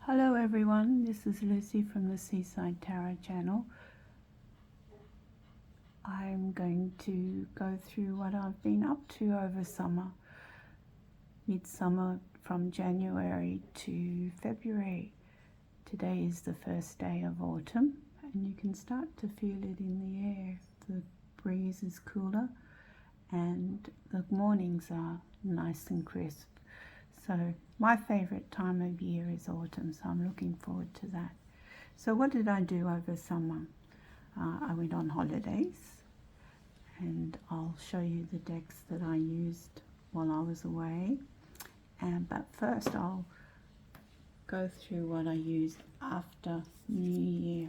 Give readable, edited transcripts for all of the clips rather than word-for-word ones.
Hello everyone, this is Lucy from the Seaside Tarot channel. I'm going to go through what I've been up to over summer, midsummer, from January to February. Today is the first day of autumn and you can start to feel it in the air. The breeze is cooler and the mornings are nice and crisp. So my favourite time of year is autumn, so I'm looking forward to that. So what did I do over summer? I went on holidays and I'll show you the decks that I used while I was away. But first I'll go through what I used after New Year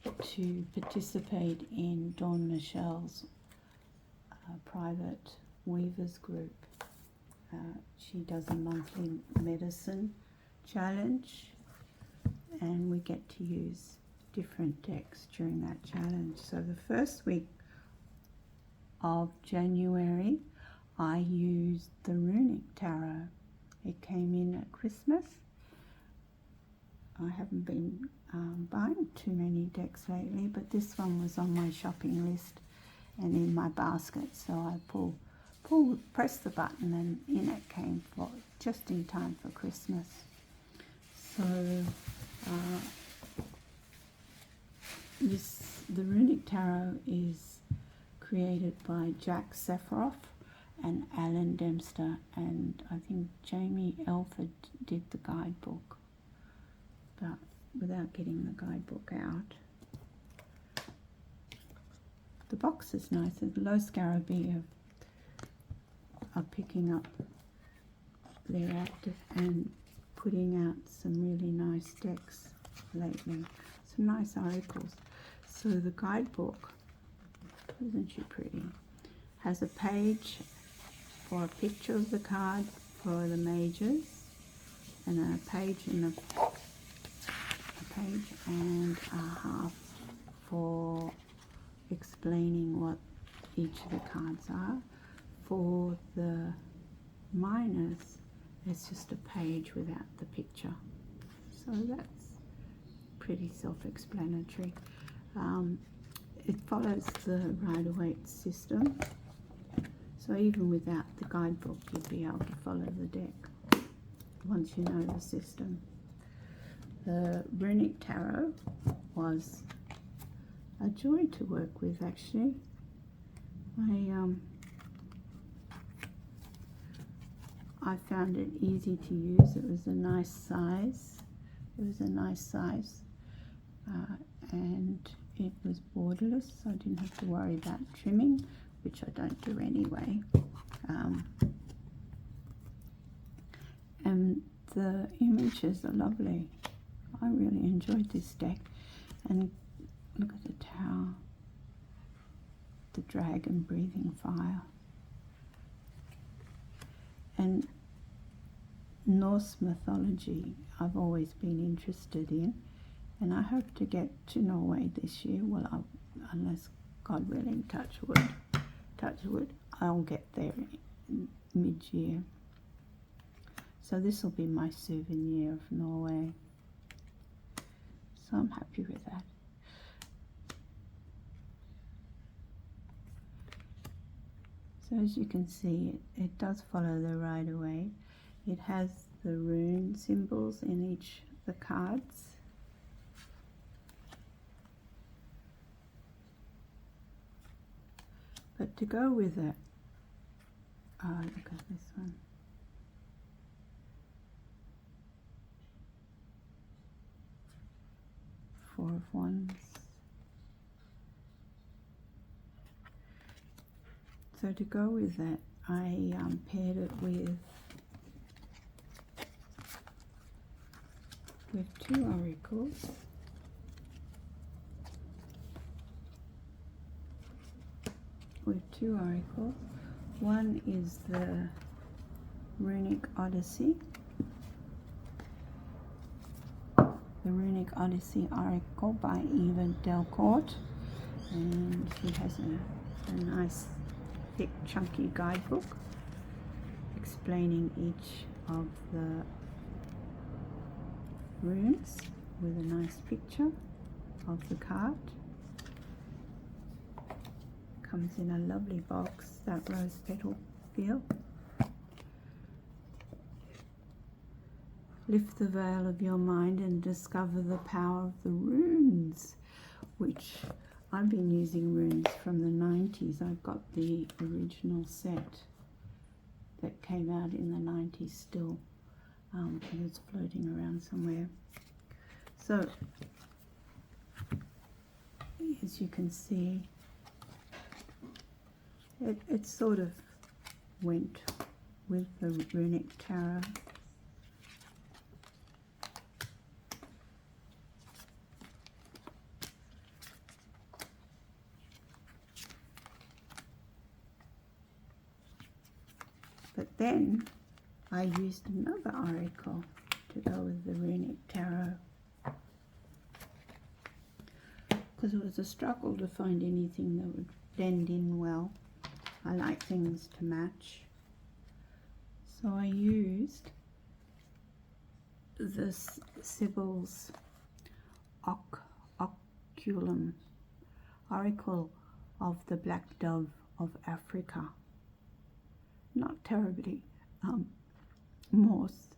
to participate in Dawn Michelle's private weavers group. She does a monthly medicine challenge and we get to use different decks during that challenge. So the first week of January I used the Runic tarot. It came in at Christmas. I haven't been buying too many decks lately, but this one was on my shopping list and in my basket, so I press the button and in it came for just in time for Christmas. So the Runic Tarot is created by Jack Sephiroth and Alan Dempster, and I think Jamie Elford did the guidebook, but without getting the guidebook out. The box is nice. The Low Scarabee are picking up their active and putting out some really nice decks lately. Some nice oracles. So the guidebook, isn't she pretty? Has a page for a picture of the card for the majors, and a page and a half for explaining what each of the cards are. For the minors, it's just a page without the picture. So that's pretty self-explanatory. It follows the Rider-Waite system. So even without the guidebook, you'll be able to follow the deck once you know the system. The Runic Tarot was a joy to work with, actually. I found it easy to use. It was a nice size. And it was borderless, so I didn't have to worry about trimming, which I don't do anyway. And the images are lovely. I really enjoyed this deck. And look at the tower, the dragon breathing fire. And Norse mythology I've always been interested in, and I hope to get to Norway this year. Well, unless God willing, touch wood, I'll get there mid-year. So this will be my souvenir of Norway. So I'm happy with that. So as you can see, it does follow the Rider-Waite. It has the rune symbols in each of the cards. But to go with it, look at this one. Four of Wands. So to go with that, I paired it with two oracles. One is the Runic Odyssey. The Runic Odyssey oracle by Eva Delcourt, and she has a nice thick chunky guidebook explaining each of the runes with a nice picture of the card. Comes in a lovely box, that rose petal feel. Lift the veil of your mind and discover the power of the runes, which I've been using runes from the 90s. I've got the original set that came out in the 90s still. It's floating around somewhere. So, as you can see, it sort of went with the Runic tarot. But then I used another oracle to go with the Runic tarot, because it was a struggle to find anything that would blend in well. I like things to match. So I used this Sibyl's Oculum, Oracle of the Black Dove of Africa. Not terribly Norse,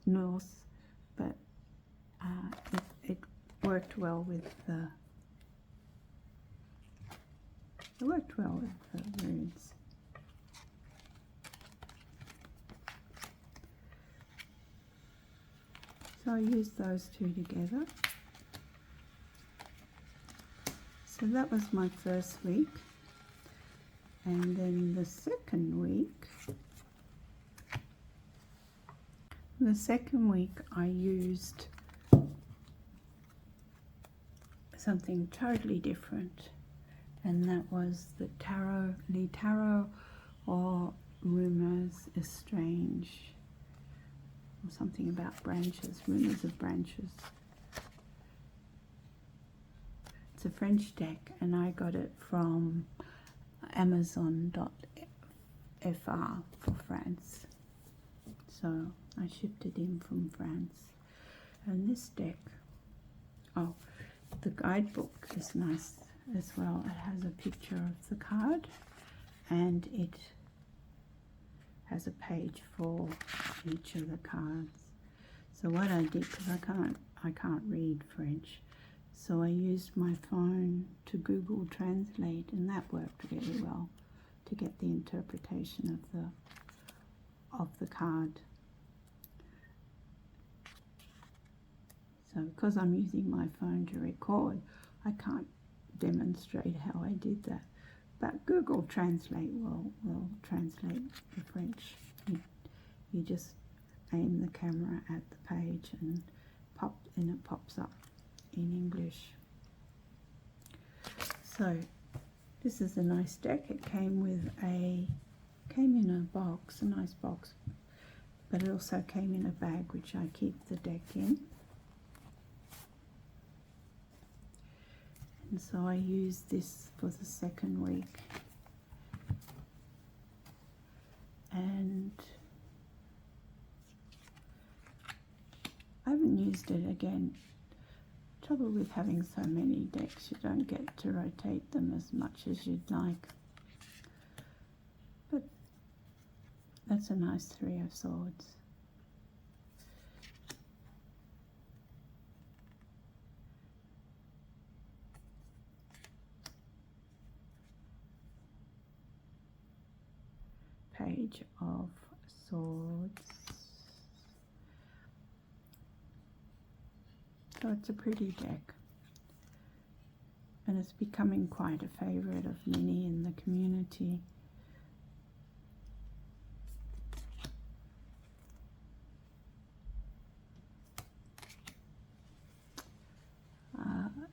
but it worked well with the runes. So I used those two together. So that was my first week, and then the second week I used something totally different, and that was the tarot, or Rumors Estrange, or something about branches, rumors of branches. It's a French deck, and I got it from Amazon.fr for France. So I shipped it in from France. And this deck, oh, the guidebook is nice as well. It has a picture of the card, and it has a page for each of the cards. So what I did, because I can't read French, so I used my phone to Google Translate, and that worked really well to get the interpretation of the card. So because I'm using my phone to record, I can't demonstrate how I did that. But Google Translate will translate the French. You just aim the camera at the page and it pops up in English. So this is a nice deck. It came in a box, a nice box, but it also came in a bag which I keep the deck in. And so I used this for the second week, and I haven't used it again. Trouble with having so many decks, you don't get to rotate them as much as you'd like. But that's a nice Three of Swords. Page of Swords. So it's a pretty deck, and it's becoming quite a favourite of many in the community.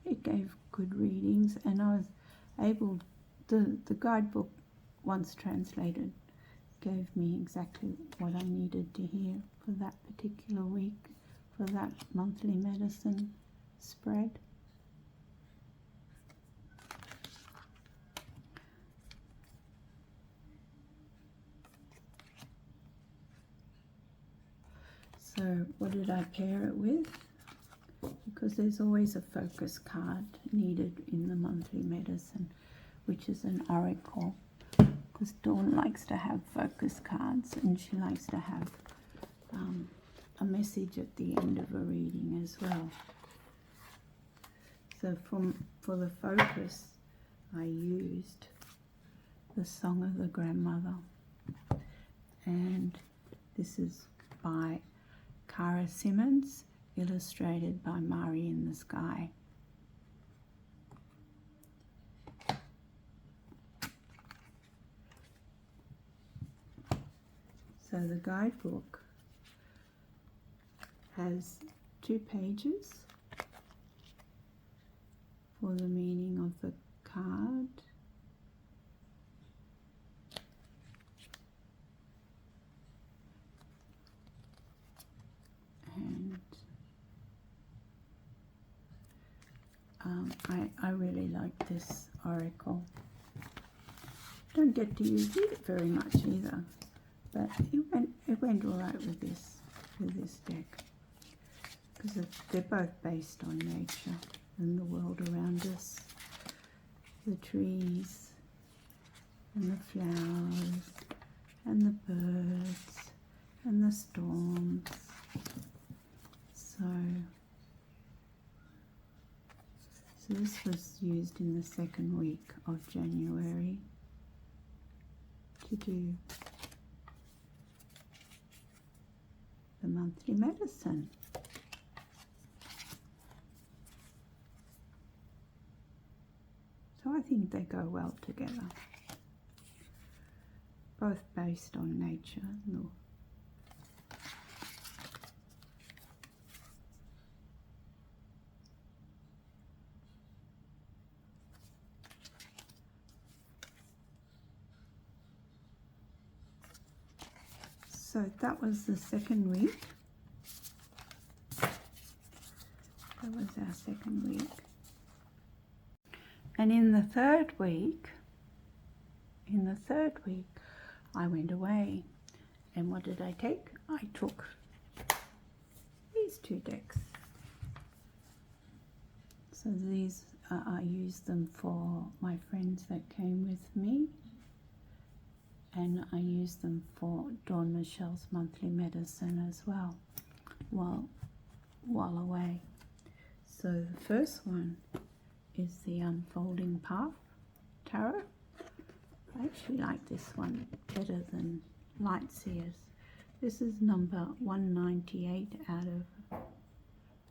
It gave good readings, and I was able, the guidebook, once translated, gave me exactly what I needed to hear for that particular week, for that monthly medicine spread. So what did I pair it with? because there's always a focus card needed in the monthly medicine, which is an oracle, because Dawn likes to have focus cards, and she likes to have a message at the end of a reading as well. So for the focus, I used the Song of the Grandmother, and this is by Cara Simmons, illustrated by Mari in the Sky. So the guidebook has 2 pages for the meaning of the card, and I really like this oracle. Don't get to use it very much either, but it went all right with this deck, because they're both based on nature and the world around us, the trees and the flowers and the birds and the storms. So this was used in the second week of January to do the monthly medicine. So I think they go well together, both based on nature. No. So that was the second week. That was our second week. And in the third week, I went away. And what did I take? I took these 2 decks. So these, I used them for my friends that came with me. And I used them for Dawn Michelle's monthly medicine as well, while away. So the first one is the Unfolding Path Tarot. I actually like this one better than Light Seers. This is number 198 out of, I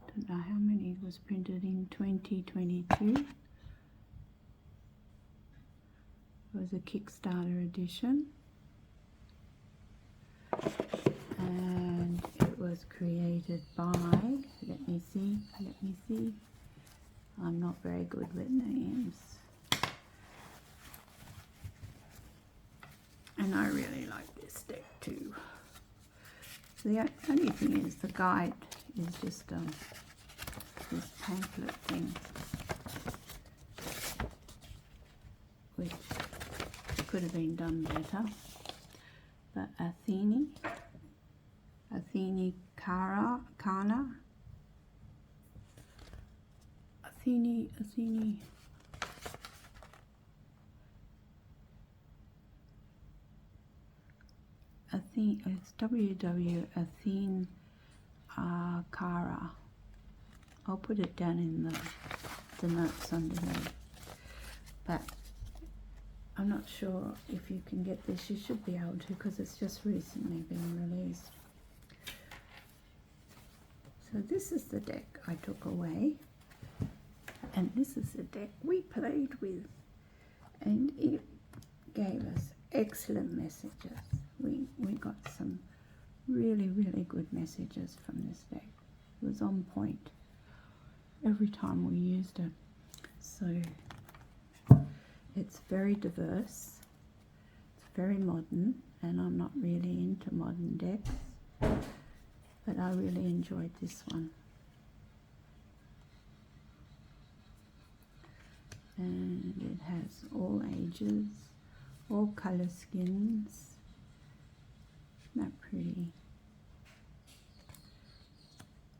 don't know how many, it was printed in 2022. It was a Kickstarter edition, and it was created by, let me see, I'm not very good with names, and I really like this deck too. So the only thing is the guide is just this pamphlet thing, which could have been done better. But Athene Kana, Athene, it's WW Athene Kara. I'll put it down in the notes underneath. But I'm not sure if you can get this. You should be able to, because it's just recently been released. So this is the deck I took away, and this is the deck we played with, and it gave us excellent messages. We got some really, really good messages from this deck. It was on point every time we used it. So it's very diverse, it's very modern, and I'm not really into modern decks, but I really enjoyed this one. And it has all ages, all colour skins. Isn't that pretty?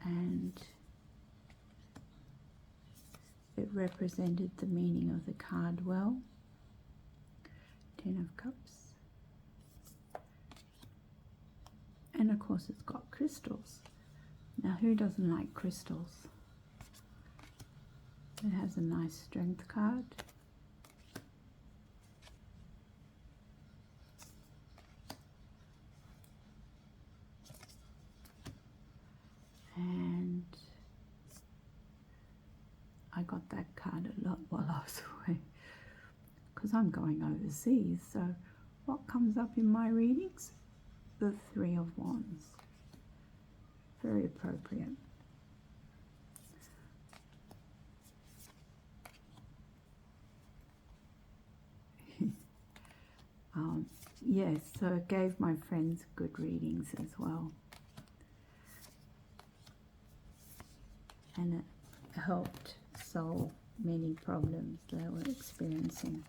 And it represented the meaning of the card well. 10 of Cups. And of course it's got crystals. Now who doesn't like crystals? It has a nice strength card. And I got that card a lot while I was away because I'm going overseas. So what comes up in my readings? The Three of Wands. Very appropriate. Yes, so it gave my friends good readings as well. And it helped solve many problems they were experiencing.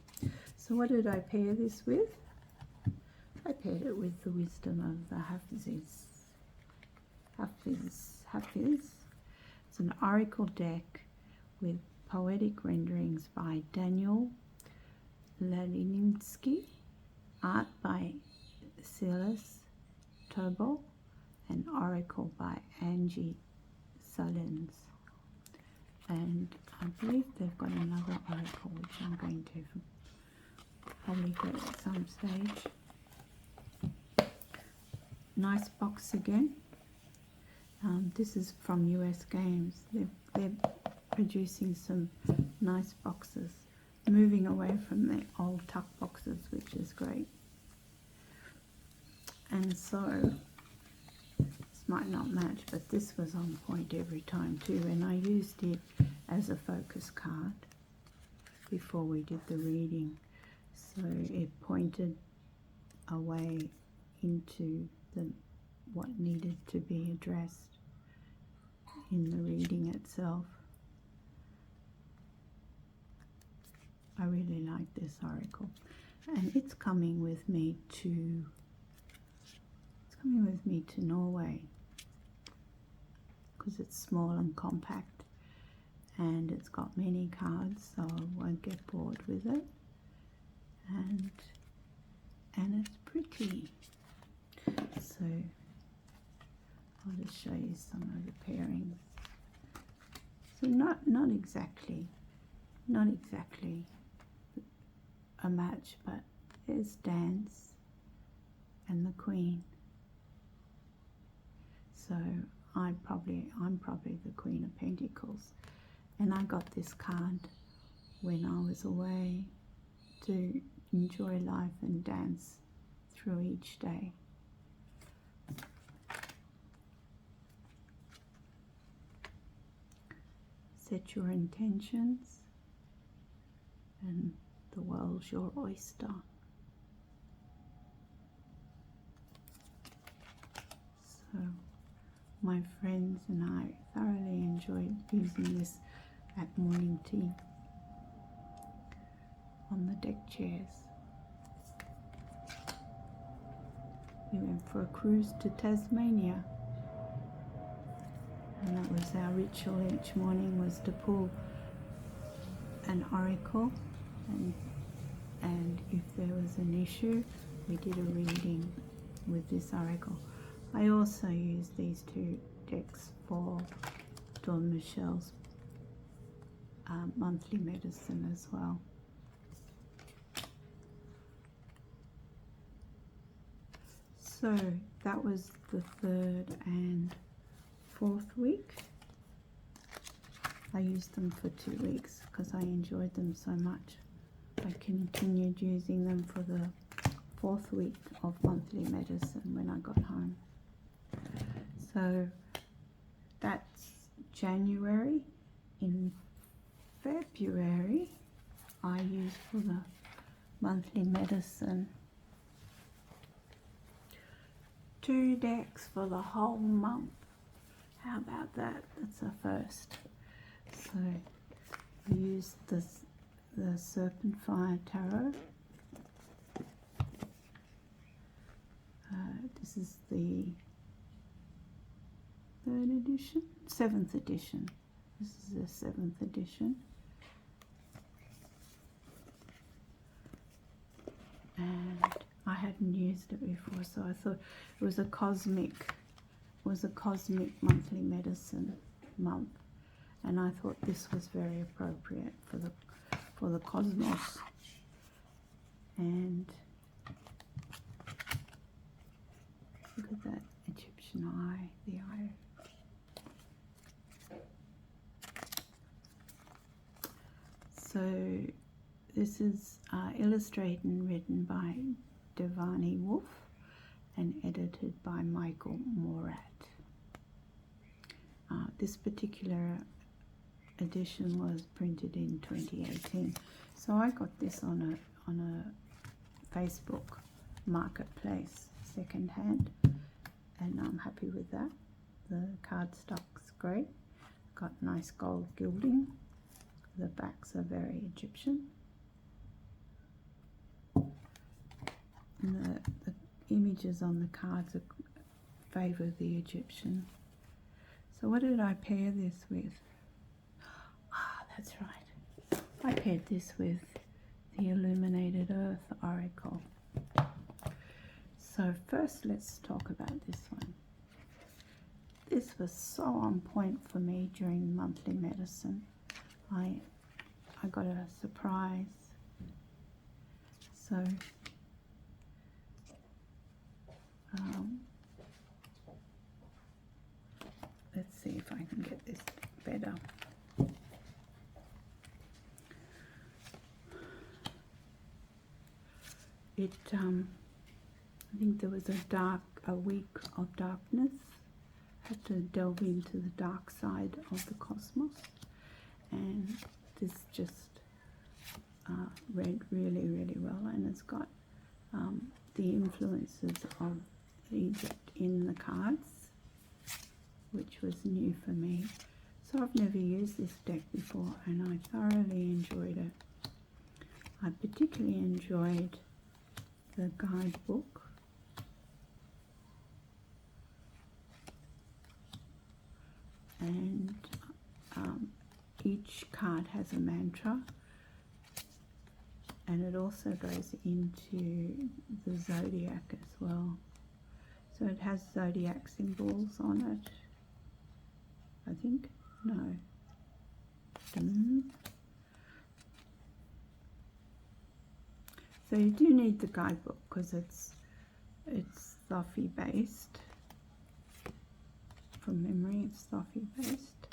So what did I pair this with? I paired it with the wisdom of the Hafiz. It's an oracle deck with poetic renderings by Daniel Ladinsky, art by Silas Tobol, and oracle by Angie Sullins. And I believe they've got another oracle which I'm going to probably get at some stage. Nice box again. This is from US Games. They're producing some nice boxes, moving away from the old tuck boxes, which is great. And so this might not match, but this was on point every time too, and I used it as a focus card before we did the reading, so it pointed a way into what needed to be addressed in the reading itself. I really like this oracle, and it's coming with me to Norway because it's small and compact, and it's got many cards, so I won't get bored with it, and it's pretty. So I'll just show you some of the pairings. So not exactly a match, but there's Dance and the Queen. So I'm probably the Queen of Pentacles, and I got this card when I was away to enjoy life and dance through each day. Set your intentions, and the world's your oyster. So my friends and I thoroughly enjoyed using this at morning tea on the deck chairs. We went for a cruise to Tasmania, and that was our ritual each morning, was to pull an oracle, and if there was an issue, we did a reading with this oracle. I also use these two decks for Dawn Michelle's monthly medicine as well. So that was the 3rd and 4th week. I used them for 2 weeks because I enjoyed them so much. I continued using them for the 4th week of monthly medicine when I got home. So that's January. In February, I used for the monthly medicine 2 decks for the whole month. How about that? That's a first. So I used the Serpent Fire Tarot. This is the 3rd edition, 7th edition. This is the 7th edition. and I hadn't used it before, so I thought it was a cosmic monthly medicine month, and I thought this was very appropriate for the cosmos. And look at that Egyptian eye, the eye. So this is illustrated and written by Devani Wolf and edited by Michael Morat. This particular edition was printed in 2018. So I got this on a Facebook marketplace secondhand, and I'm happy with that. The cardstock's great, got nice gold gilding. The backs are very Egyptian. And the images on the cards favour the Egyptian. So what did I pair this with? Ah, that's right. I paired this with the Illuminated Earth Oracle. So first let's talk about this one. This was so on point for me during monthly medicine. I got a surprise. So let's see if I can get this better. I think there was a week of darkness. Had to delve into the dark side of the cosmos, and this just read really, really well, and it's got the influences of Egypt in the cards, which was new for me. So I've never used this deck before, and I thoroughly enjoyed it. I particularly enjoyed the guidebook. And each card has a mantra, and it also goes into the zodiac as well. So it has zodiac symbols on it, I think. No. So you do need the guidebook because it's Thofi based. From memory, it's Thofi based,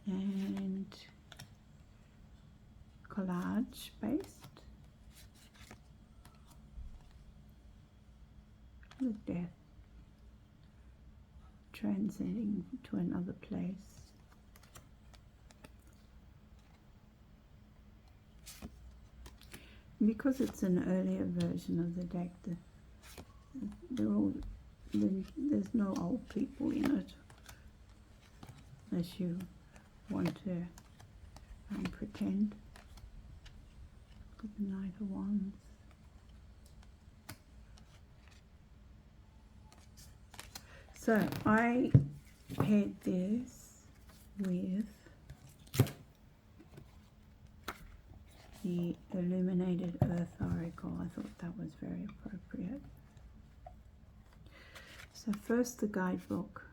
and collage based. With death, transcending to another place. Because it's an earlier version of the deck, there's no old people in it, unless you want to pretend. Look at the Knight of Wands. So I paired this with the Illuminated Earth Oracle. I thought that was very appropriate. So first the guidebook.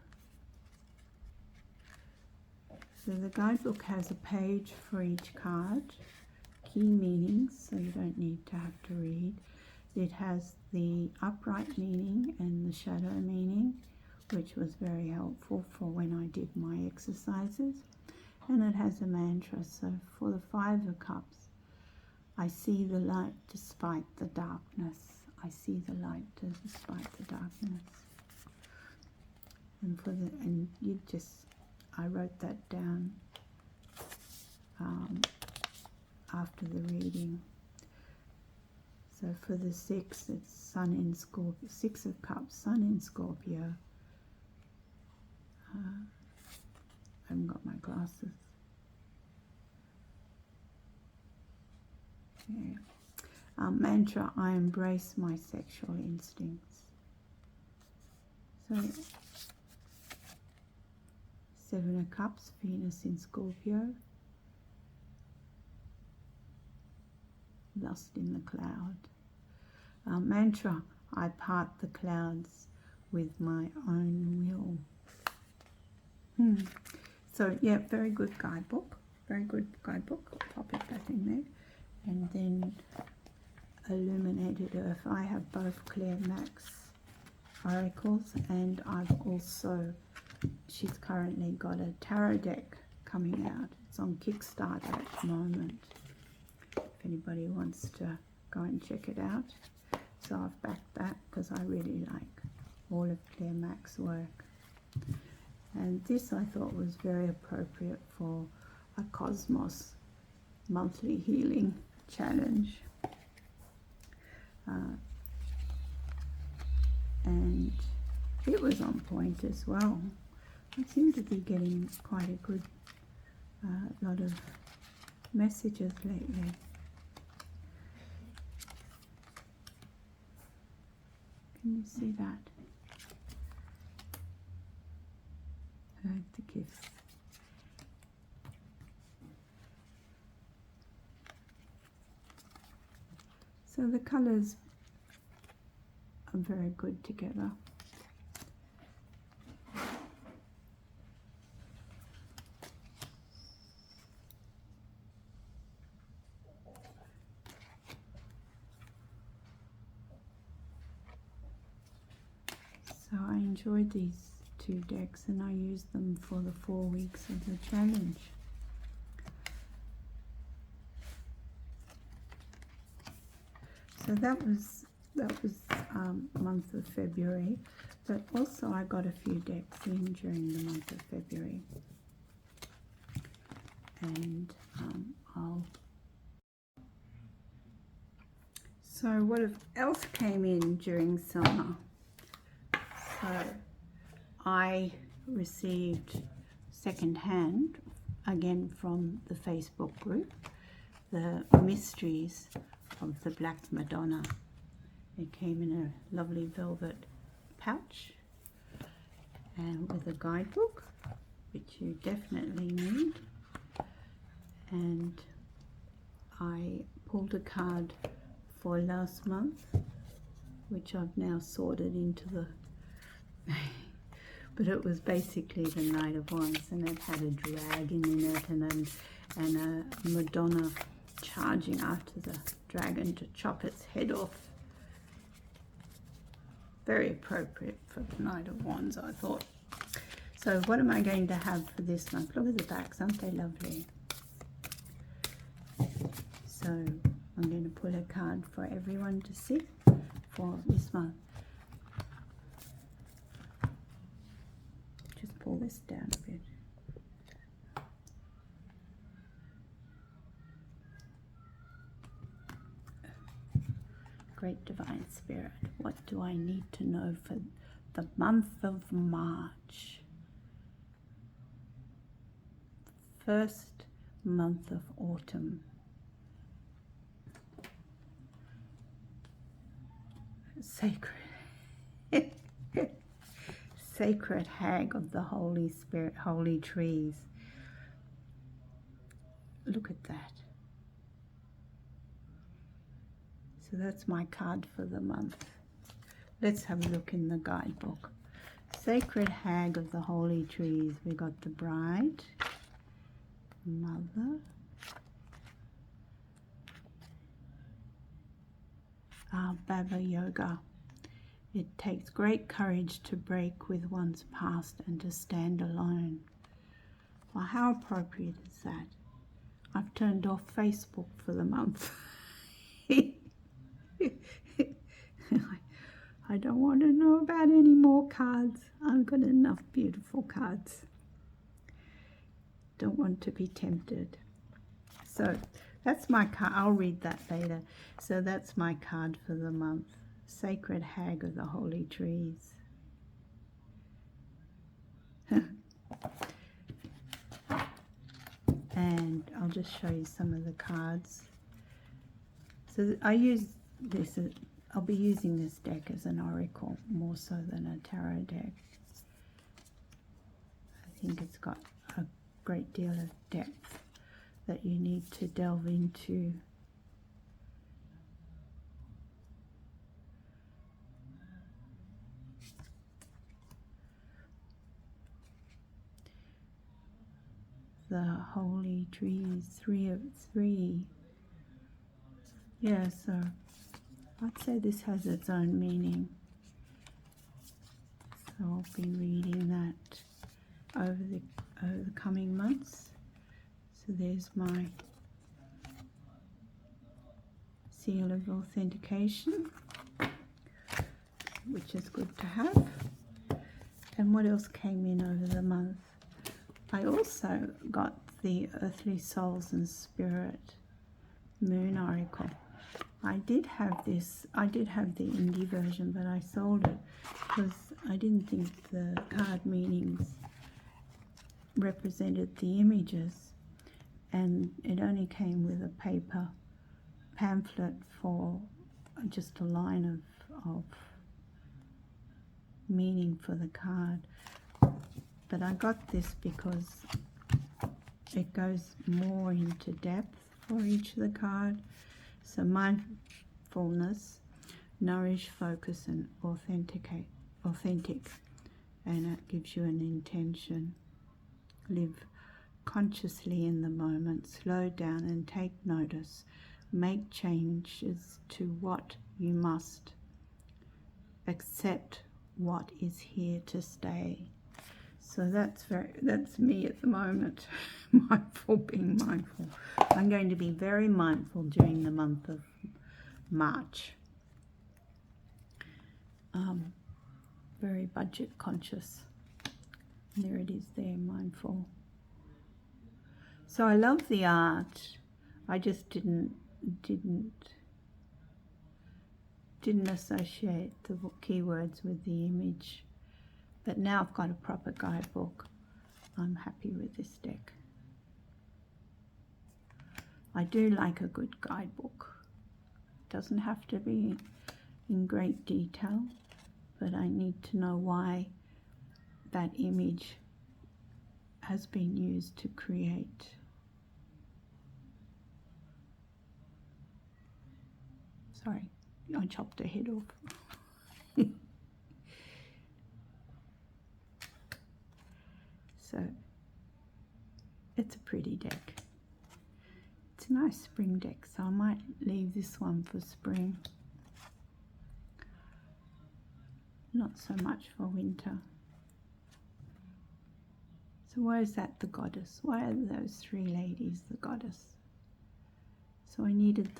So the guidebook has a page for each card, key meanings, so you don't need to have to read. It has the upright meaning and the shadow meaning, which was very helpful for when I did my exercises. And it has a mantra. So for the Five of Cups, I see the light despite the darkness. I see the light despite the darkness. And I wrote that down after the reading. So for the Six, it's Sun in Scorpio. Six of Cups, Sun in Scorpio. I haven't got my glasses. Yeah. Mantra, I embrace my sexual instincts. So, Seven of Cups, Venus in Scorpio. Lust in the Cloud. mantra, I part the clouds with my own will. So yeah, very good guidebook. Very good guidebook. I'll pop it back in there. And then Illuminated Earth. I have both Claire Max oracles, and I've also, she's currently got a tarot deck coming out. It's on Kickstarter at the moment, if anybody wants to go and check it out. So I've backed that because I really like all of Claire Mac's work. And this I thought was very appropriate for a Cosmos monthly healing challenge. And it was on point as well. I seem to be getting quite a good lot of messages lately. Can you see that? The gifts. So the colours are very good together. So I enjoyed these two decks, and I used them for the 4 weeks of the challenge. So that was month of February, but also I got a few decks in during the month of February, and so what else came in during summer? So I received secondhand, again from the Facebook group, the mysteries of the Black Madonna. It came in a lovely velvet pouch and with a guidebook, which you definitely need. And I pulled a card for last month, which I've now sorted into the but it was basically the Knight of Wands, and it had a dragon in it and a Madonna charging after the dragon to chop its head off. Very appropriate for the Knight of Wands, I thought. So what am I going to have for this month? Look at the backs, aren't they lovely? So I'm going to pull a card for everyone to see for this month. Just pull this down a bit. Great Divine Spirit, what do I need to know for the month of March? First month of autumn. Sacred Hag of the Holy Spirit, Holy Trees. Look at that. So that's my card for the month. Let's have a look in the guidebook. Sacred Hag of the Holy Trees. We got the Bride, Mother, Baba Yoga. It takes great courage to break with one's past and to stand alone. Well, how appropriate is that? I've turned off Facebook for the month. I don't want to know about any more cards. I've got enough beautiful cards. Don't want to be tempted. So that's my card. I'll read that later. So that's my card for the month. Sacred Hag of the Holy Trees. And I'll just show you some of the cards. So I use this, I'll be using this deck as an oracle more so than a tarot deck. I think it's got a great deal of depth that you need to delve into. the holy trees, 3 of 3. Yeah, so I'd say this has its own meaning. So I'll be reading that over the coming months. So there's my seal of authentication, which is good to have. And what else came in over the month? I also got the Earthly Souls and Spirit Moon Oracle. I did have the indie version, but I sold it because I didn't think the card meanings represented the images, and it only came with a paper pamphlet for just a line of meaning for the card. But I got this because it goes more into depth for each of the card. So mindfulness, nourish, focus, and authentic, and it gives you an intention. Live consciously in the moment, slow down and take notice. Make changes to what you must. Accept what is here to stay. So that's me at the moment. Being mindful. I'm going to be very mindful during the month of March. Very budget conscious. There it is there, mindful. So I love the art. I just didn't associate the keywords with the image. But now I've got a proper guidebook. I'm happy with this deck. I do like a good guidebook. It doesn't have to be in great detail, but I need to know why that image has been used to create. Sorry, I chopped her head off. So it's a pretty deck. It's a nice spring deck, so I might leave this one for spring. Not so much for winter. So why is that the goddess? Why are those 3 ladies the goddess? So I needed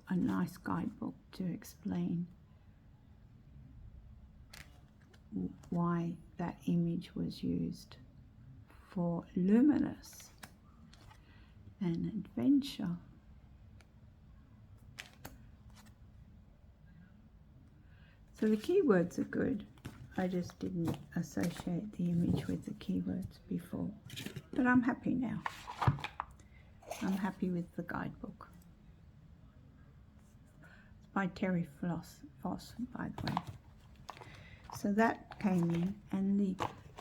a nice guidebook to explain why that image was used for luminous and adventure. So the keywords are good. I just didn't associate the image with the keywords before. But I'm happy now. I'm happy with the guidebook. It's by Terry Foss, by the way. So that came in, and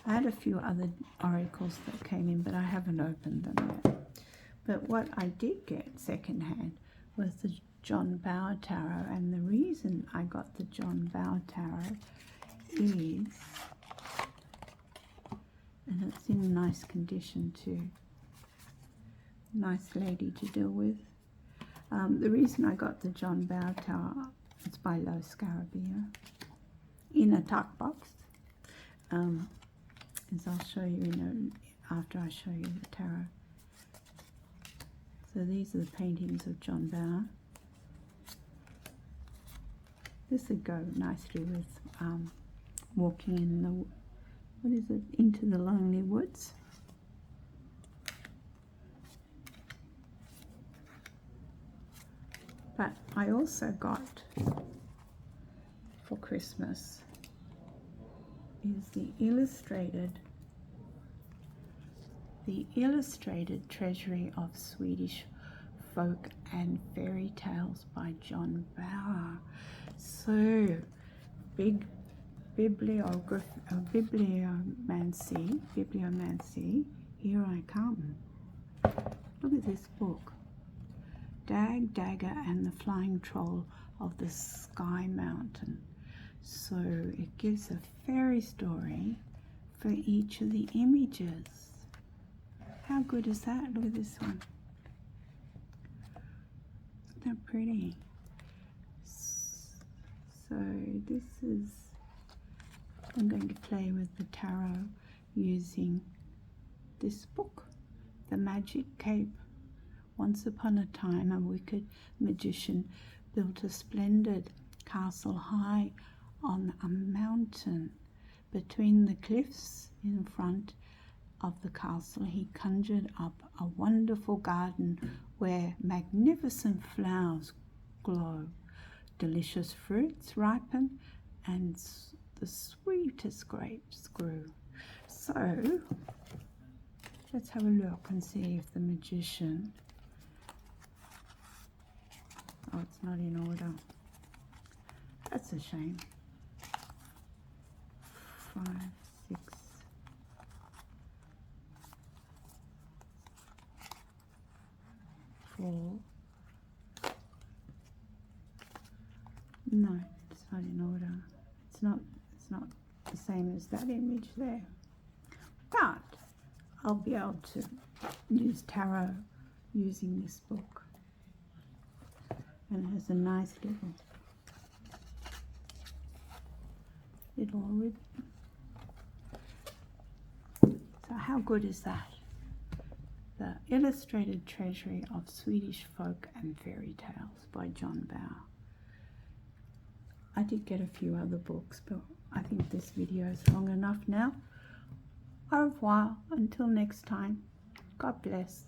I had a few other oracles that came in, but I haven't opened them yet. But what I did get secondhand was the John Bower Tarot, and the reason I got the John Bower Tarot is, and it's in nice condition too, nice lady to deal with. The reason I got the John Bower Tarot, it's by Lo Scarabia, in a tuck box, as I'll show you after I show you the tarot. So these are the paintings of John Bower. This would go nicely with walking in the, into the lonely woods. But I also got for Christmas is the illustrated Treasury of Swedish Folk and Fairy Tales by John Bower. So big bibliomancy, here I come. Look at this book. Dag, Dagger and the Flying Troll of the Sky Mountain. So it gives a fairy story for each of the images. how good is that? Look at this one. Isn't that pretty? So this is, I'm going to play with the tarot using this book, The Magic Cape. Once upon a time, a wicked magician built a splendid castle high on a mountain. Between the cliffs in front of the castle, he conjured up a wonderful garden where magnificent flowers glow, delicious fruits ripen, and the sweetest grapes grew. So let's have a look and see if the magician, oh, it's not in order. That's a shame. 5, 6. No, it's not in order. It's not the same as that image there. But I'll be able to use tarot using this book. And it has a nice little ribbon. So how good is that? The Illustrated Treasury of Swedish Folk and Fairy Tales by John Bauer. I did get a few other books, but I think this video is long enough now. Au revoir, until next time. God bless.